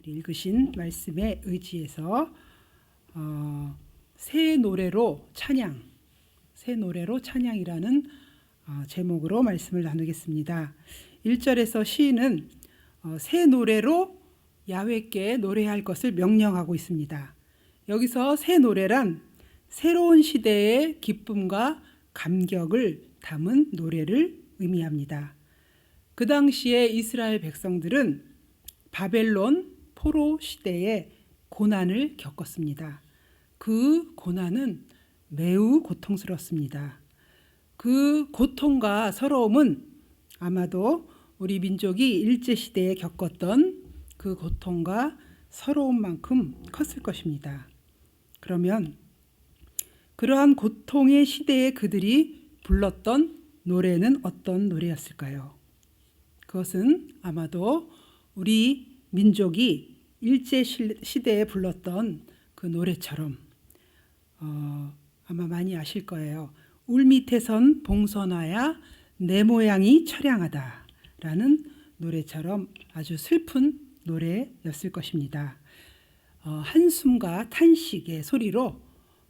읽으신 말씀에 의지해서 새 노래로 찬양이라는 제목으로 말씀을 나누겠습니다. 1절에서 시인은 새 노래로 야훼께 노래할 것을 명령하고 있습니다. 여기서 새 노래란 새로운 시대의 기쁨과 감격을 담은 노래를 의미합니다. 그 당시에 이스라엘 백성들은 바벨론 포로 시대에 고난을 겪었습니다. 그 고난은 매우 고통스럽습니다. 그 고통과 서러움은 아마도 우리 민족이 일제시대에 겪었던 그 고통과 서러움만큼 컸을 것입니다. 그러면 그러한 고통의 시대에 그들이 불렀던 노래는 어떤 노래였을까요? 그것은 아마도 우리 민족이 일제시대에 불렀던 그 노래처럼 아마 많이 아실 거예요. 울 밑에선 봉선화야 내 모양이 처량하다 라는 노래처럼 아주 슬픈 노래였을 것입니다. 한숨과 탄식의 소리로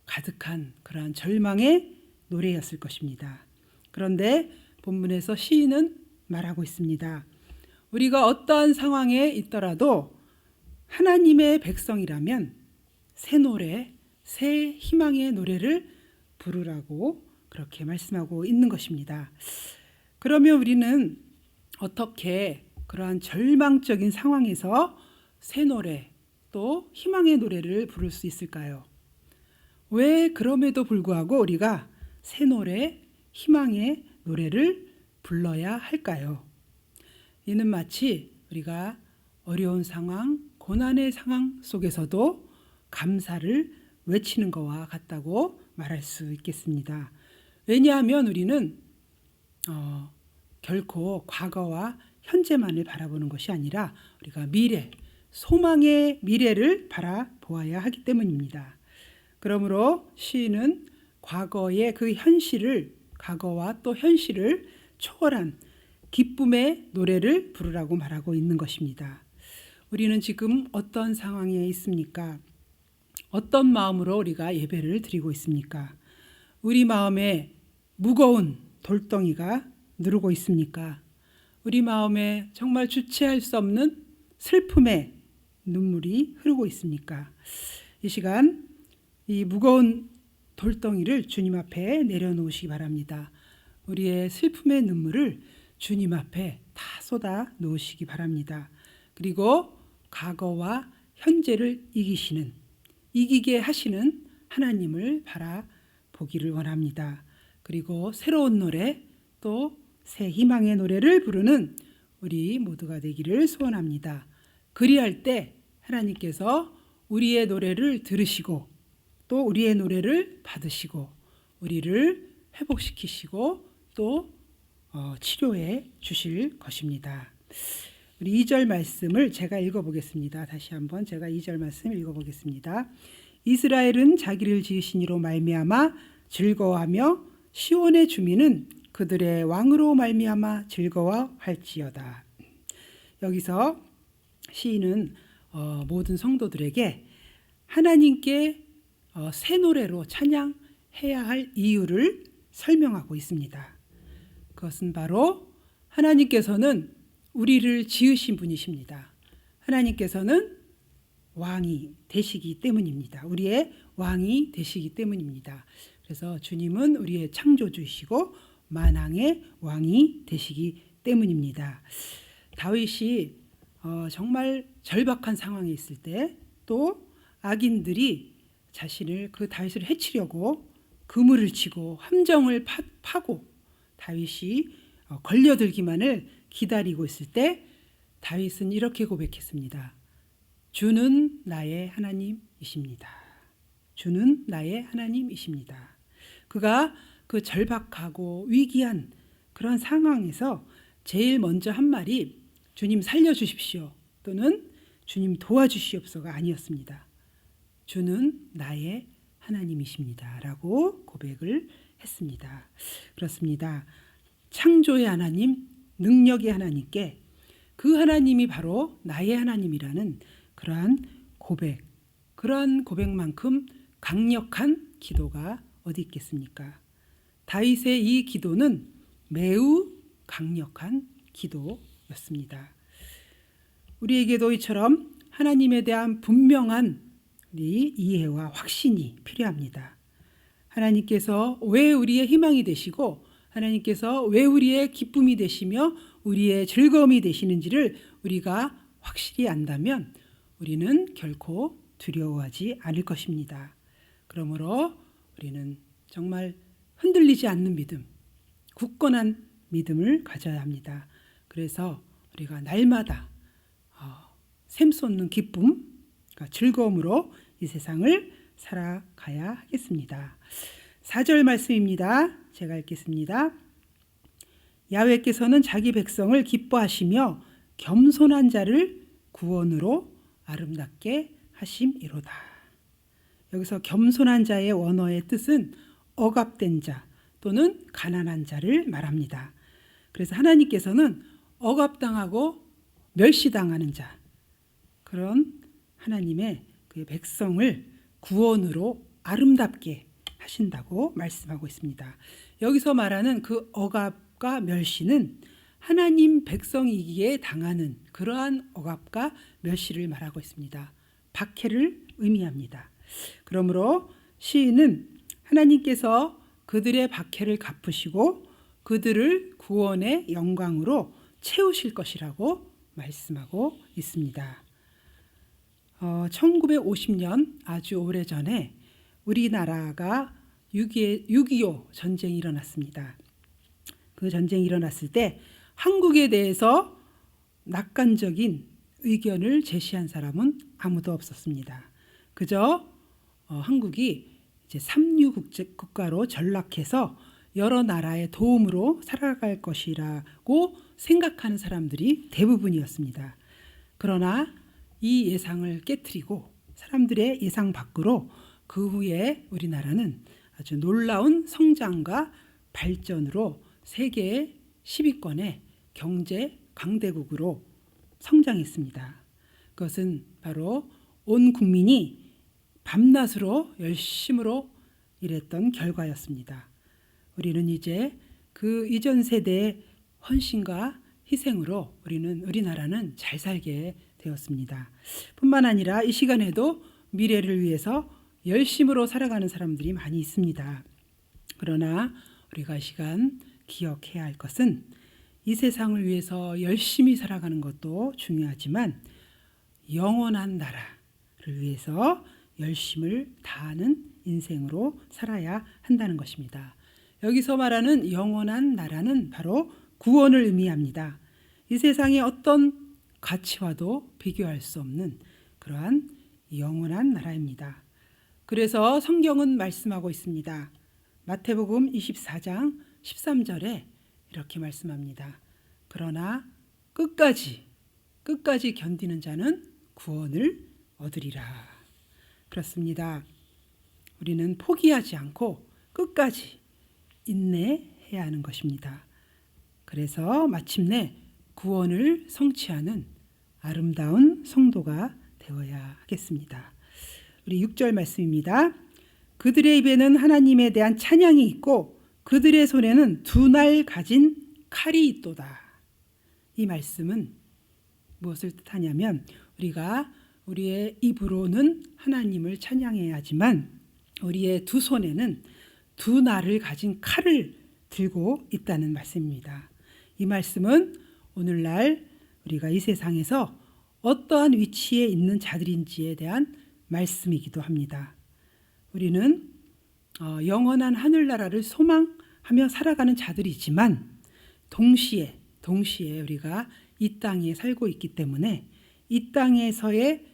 가득한 그러한 절망의 노래였을 것입니다. 그런데 본문에서 시인은 말하고 있습니다. 우리가 어떠한 상황에 있더라도 하나님의 백성이라면 새 노래, 새 희망의 노래를 부르라고 그렇게 말씀하고 있는 것입니다. 그러면 우리는 어떻게 그러한 절망적인 상황에서 새 노래 또 희망의 노래를 부를 수 있을까요? 왜 그럼에도 불구하고 우리가 새 노래, 희망의 노래를 불러야 할까요? 이는 마치 우리가 어려운 상황, 고난의 상황 속에서도 감사를 외치는 것과 같다고 말할 수 있겠습니다. 왜냐하면 우리는 결코 과거와 현재만을 바라보는 것이 아니라 우리가 미래, 소망의 미래를 바라보아야 하기 때문입니다. 그러므로 시인은 과거의 그 현실을, 과거와 또 현실을 초월한 기쁨의 노래를 부르라고 말하고 있는 것입니다. 우리는 지금 어떤 상황에 있습니까? 어떤 마음으로 우리가 예배를 드리고 있습니까? 우리 마음에 무거운 돌덩이가 누르고 있습니까? 우리 마음에 정말 주체할 수 없는 슬픔의 눈물이 흐르고 있습니까? 이 시간 이 무거운 돌덩이를 주님 앞에 내려놓으시기 바랍니다. 우리의 슬픔의 눈물을 주님 앞에 다 쏟아 놓으시기 바랍니다. 그리고 과거와 현재를 이기게 하시는 하나님을 바라보기를 원합니다. 그리고 새로운 노래 또 새 희망의 노래를 부르는 우리 모두가 되기를 소원합니다. 그리할 때 하나님께서 우리의 노래를 들으시고 또 우리의 노래를 받으시고 우리를 회복시키시고 또 치료해 주실 것입니다. 우리 2절 말씀을 제가 읽어보겠습니다. 다시 한번 제가 2절 말씀 읽어보겠습니다. 이스라엘은 자기를 지으신 이로 말미암아 즐거워하며 시온의 주민은 그들의 왕으로 말미암아 즐거워할지어다. 여기서 시인은 모든 성도들에게 하나님께 새 노래로 찬양해야 할 이유를 설명하고 있습니다. 그것은 바로 하나님께서는 우리를 지으신 분이십니다. 하나님께서는 왕이 되시기 때문입니다. 우리의 왕이 되시기 때문입니다. 그래서 주님은 우리의 창조주이시고 만왕의 왕이 되시기 때문입니다. 다윗이 정말 절박한 상황에 있을 때 또 악인들이 자신을 그 다윗을 해치려고 그물을 치고 함정을 파고 다윗이 걸려들기만을 기다리고 있을 때 다윗은 이렇게 고백했습니다. 주는 나의 하나님이십니다. 주는 나의 하나님이십니다. 그가 그 절박하고 위기한 그런 상황에서 제일 먼저 한 말이 주님 살려주십시오 또는 주님 도와주시옵소서가 아니었습니다. 주는 나의 하나님이십니다 라고 고백을 했습니다. 그렇습니다. 창조의 하나님, 능력의 하나님께 그 하나님이 바로 나의 하나님이라는 그러한 고백, 그러한 고백만큼 강력한 기도가 어디 있겠습니까? 다윗의 이 기도는 매우 강력한 기도였습니다. 우리에게도 이처럼 하나님에 대한 분명한 우리 이해와 확신이 필요합니다. 하나님께서 왜 우리의 희망이 되시고 하나님께서 왜 우리의 기쁨이 되시며 우리의 즐거움이 되시는지를 우리가 확실히 안다면 우리는 결코 두려워하지 않을 것입니다. 그러므로 우리는 정말 흔들리지 않는 믿음, 굳건한 믿음을 가져야 합니다. 그래서 우리가 날마다 샘솟는 기쁨, 즐거움으로 이 세상을 살아가야 하겠습니다. 4절 말씀입니다. 제가 읽겠습니다. 야훼께서는 자기 백성을 기뻐하시며 겸손한 자를 구원으로 아름답게 하심이로다. 여기서 겸손한 자의 원어의 뜻은 억압된 자 또는 가난한 자를 말합니다. 그래서 하나님께서는 억압당하고 멸시당하는 자, 그런 하나님의 그 백성을 구원으로 아름답게 하신다고 말씀하고 있습니다. 여기서 말하는 그 억압과 멸시는 하나님 백성이기에 당하는 그러한 억압과 멸시를 말하고 있습니다. 박해를 의미합니다. 그러므로 시인은 하나님께서 그들의 박해를 갚으시고 그들을 구원의 영광으로 채우실 것이라고 말씀하고 있습니다. 1950년 아주 오래전에 우리나라가 6.25 전쟁이 일어났습니다. 그 전쟁이 일어났을 때 한국에 대해서 낙관적인 의견을 제시한 사람은 아무도 없었습니다. 그저 한국이 이제 삼류 국가로 전락해서 여러 나라의 도움으로 살아갈 것이라고 생각하는 사람들이 대부분이었습니다. 그러나 이 예상을 깨트리고 사람들의 예상 밖으로 그 후에 우리나라는 아주 놀라운 성장과 발전으로 세계 10위권의 경제 강대국으로 성장했습니다. 그것은 바로 온 국민이 밤낮으로 열심으로 일했던 결과였습니다. 우리는 이제 그 이전 세대의 헌신과 희생으로 우리나라는 잘 살게 되었습니다. 뿐만 아니라 이 시간에도 미래를 위해서 열심으로 살아가는 사람들이 많이 있습니다. 그러나 우리가 이 시간 기억해야 할 것은 이 세상을 위해서 열심히 살아가는 것도 중요하지만 영원한 나라를 위해서 열심을 다하는 인생으로 살아야 한다는 것입니다. 여기서 말하는 영원한 나라는 바로 구원을 의미합니다. 이 세상의 어떤 가치와도 비교할 수 없는 그러한 영원한 나라입니다. 그래서 성경은 말씀하고 있습니다. 마태복음 24장 13절에 이렇게 말씀합니다. 그러나 끝까지 견디는 자는 구원을 얻으리라. 그렇습니다. 우리는 포기하지 않고 끝까지 인내해야 하는 것입니다. 그래서 마침내 구원을 성취하는 아름다운 성도가 되어야 하겠습니다. 우리 6절 말씀입니다. 그들의 입에는 하나님에 대한 찬양이 있고 그들의 손에는 두 날 가진 칼이 있도다. 이 말씀은 무엇을 뜻하냐면 우리가 우리의 입으로는 하나님을 찬양해야 하지만 우리의 두 손에는 두 날을 가진 칼을 들고 있다는 말씀입니다. 이 말씀은 오늘날 우리가 이 세상에서 어떠한 위치에 있는 자들인지에 대한 말씀이기도 합니다. 우리는 영원한 하늘나라를 소망하며 살아가는 자들이지만 동시에 우리가 이 땅에 살고 있기 때문에 이 땅에서의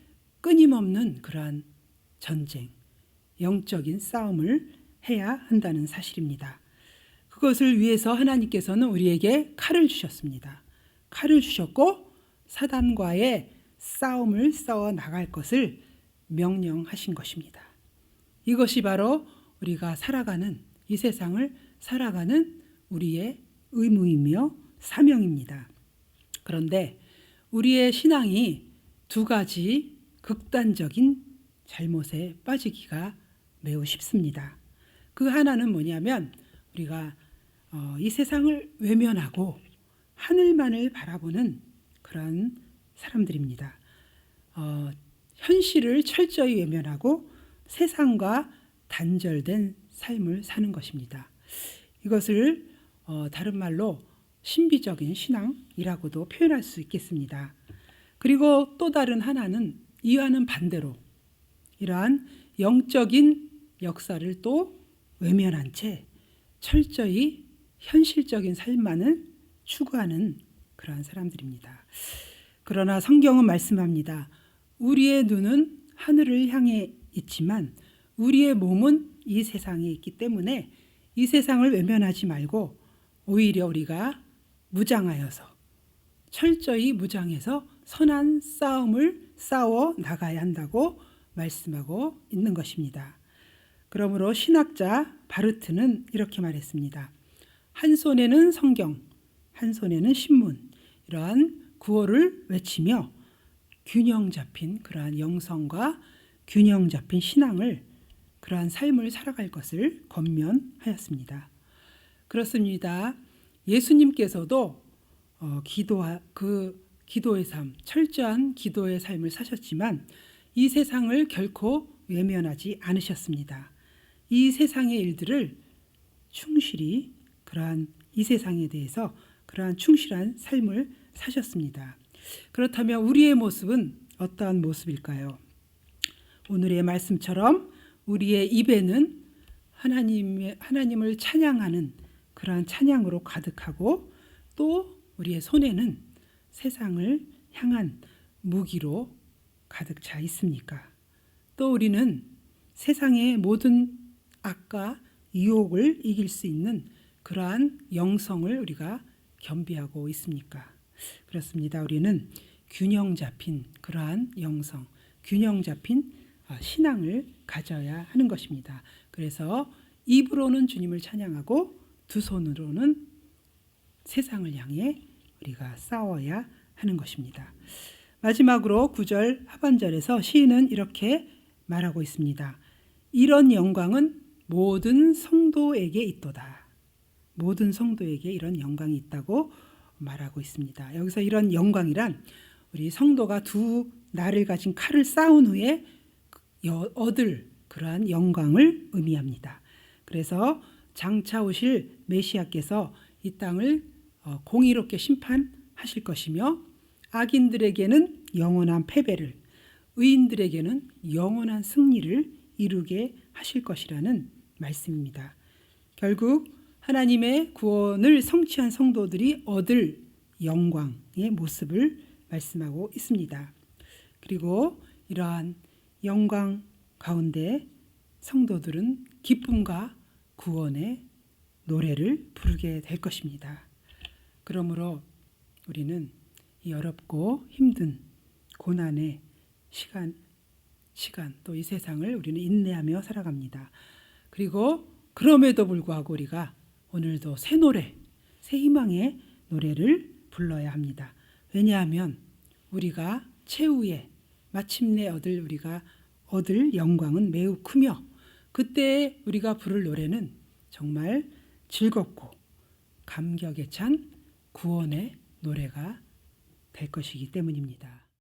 끊임없는 그러한 전쟁, 영적인 싸움을 해야 한다는 사실입니다. 그것을 위해서 하나님께서는 우리에게 칼을 주셨습니다. 칼을 주셨고 사단과의 싸움을 싸워 나갈 것을 명령하신 것입니다. 이것이 바로 우리가 살아가는 이 세상을 살아가는 우리의 의무이며 사명입니다. 그런데 우리의 신앙이 두 가지 극단적인 잘못에 빠지기가 매우 쉽습니다. 그 하나는 뭐냐면 우리가 이 세상을 외면하고 하늘만을 바라보는 그런 사람들입니다. 현실을 철저히 외면하고 세상과 단절된 삶을 사는 것입니다. 이것을 다른 말로 신비적인 신앙이라고도 표현할 수 있겠습니다. 그리고 또 다른 하나는 이와는 반대로 이러한 영적인 역사를 또 외면한 채 철저히 현실적인 삶만을 추구하는 그러한 사람들입니다. 그러나 성경은 말씀합니다. 우리의 눈은 하늘을 향해 있지만 우리의 몸은 이 세상에 있기 때문에 이 세상을 외면하지 말고 오히려 우리가 무장하여서 철저히 무장해서 선한 싸움을 싸워 나가야 한다고 말씀하고 있는 것입니다. 그러므로 신학자 바르트는 이렇게 말했습니다. 한 손에는 성경, 한 손에는 신문, 이러한 구호를 외치며 균형 잡힌 그러한 영성과 균형 잡힌 신앙을 그러한 삶을 살아갈 것을 권면하였습니다. 그렇습니다. 예수님께서도 기도의 삶, 철저한 기도의 삶을 사셨지만 이 세상을 결코 외면하지 않으셨습니다. 이 세상의 일들을 충실히 그러한 이 세상에 대해서 그러한 충실한 삶을 사셨습니다. 그렇다면 우리의 모습은 어떠한 모습일까요? 오늘의 말씀처럼 우리의 입에는 하나님을 찬양하는 그러한 찬양으로 가득하고 또 우리의 손에는 세상을 향한 무기로 가득 차 있습니까? 또 우리는 세상의 모든 악과 유혹을 이길 수 있는 그러한 영성을 우리가 겸비하고 있습니까? 그렇습니다. 우리는 균형 잡힌 그러한 영성, 균형 잡힌 신앙을 가져야 하는 것입니다. 그래서 입으로는 주님을 찬양하고 두 손으로는 세상을 향해 우리가 싸워야 하는 것입니다. 마지막으로 9절 하반절에서 시인은 이렇게 말하고 있습니다. 이런 영광은 모든 성도에게 있도다. 모든 성도에게 이런 영광이 있다고 말하고 있습니다. 여기서 이런 영광이란 우리 성도가 두 날을 가진 칼을 쌓은 후에 얻을 그러한 영광을 의미합니다. 그래서 장차 오실 메시아께서 이 땅을 공의롭게 심판하실 것이며 악인들에게는 영원한 패배를, 의인들에게는 영원한 승리를 이루게 하실 것이라는 말씀입니다. 결국 하나님의 구원을 성취한 성도들이 얻을 영광의 모습을 말씀하고 있습니다. 그리고 이러한 영광 가운데 성도들은 기쁨과 구원의 노래를 부르게 될 것입니다. 그러므로 우리는 이 어렵고 힘든 고난의 시간 또 이 세상을 우리는 인내하며 살아갑니다. 그리고 그럼에도 불구하고 우리가 오늘도 새 노래, 새 희망의 노래를 불러야 합니다. 왜냐하면 우리가 최후에 마침내 우리가 얻을 영광은 매우 크며 그때 우리가 부를 노래는 정말 즐겁고 감격에 찬 구원의 노래가 될 것이기 때문입니다.